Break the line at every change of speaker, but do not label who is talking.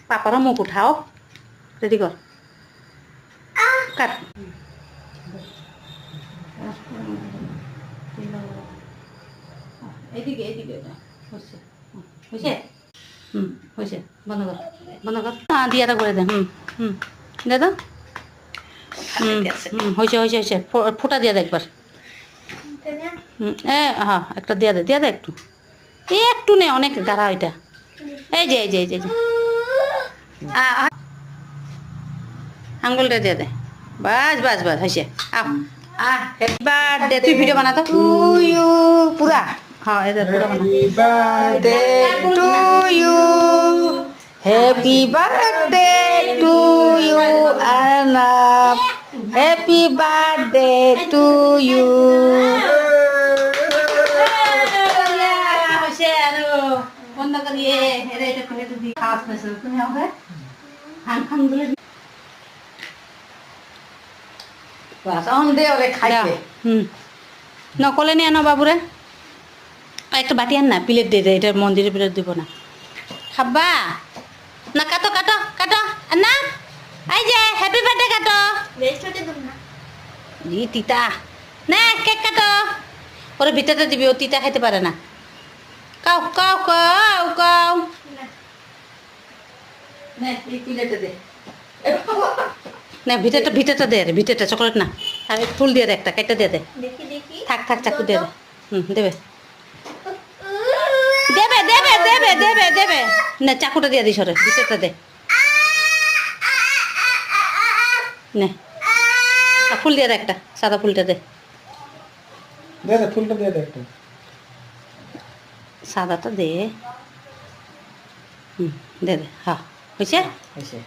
পাপারও মুখ উঠাও, রেডি কর, কাট। এইদিকে এইদিকে হচ্ছে হয়েছে, হয়েছে, বন্ধ কর, বন্ধ কর, দিয়াটা করে দে, দে তো, হয়েছে হয়েছে হয়েছে, ফোঁটা দিয়ে দে একবার, হ্যাঁ একটা দিয়া দে একটু, একটু নে, অনেক গাঢ়া ওইটা, এই যে এই যে এই যে আঙ্গুলটা দিয়ে দে, বাস বাস বাস হয়েছে, হ্যাপি বার্থডে, তুই ভিডিও বানা তো পুরা, হ্যাঁ এদের পুরা বানা, happy birthday to you, happy birthday to you Arnab, happy birthday to you. বন্ধ করিয়ে তুমি হবে নকলে নিয়ে আনো বাবুরে, একটা বাটি আন না, প্লেট দিয়ে দেয়, এটা মন্দিরে প্লেট দিব না, খাবা না, কাটো কাটো কাটো না, এই যে হ্যাপি বার্থডে কাটো, ই তিতা না, কেক কাটো, ওরে ভিতরে দিবি, ও তিতা খাইতে পারে না, কাও কাও কাও কাও, না ভিতরটা দে, ভিতরটা চকলেট না, আর ফুল দিয়ে দে, একটা কেটে দিয়ে দে, থাক থাক চাকু দিয়ে দে, দেবে দেবে দেবে দেবে দেবে দেবে না, চাকুটা দিয়ে দিস, ওরে ভিতরটা দে, নে ফুল দিয়ে দে, একটা সাদা ফুলটা দে,
ফুলটা দিয়ে দে একটা,
সাদাটা দে, দে দে, হ্যাঁ হয়েছে,
হয়েছে।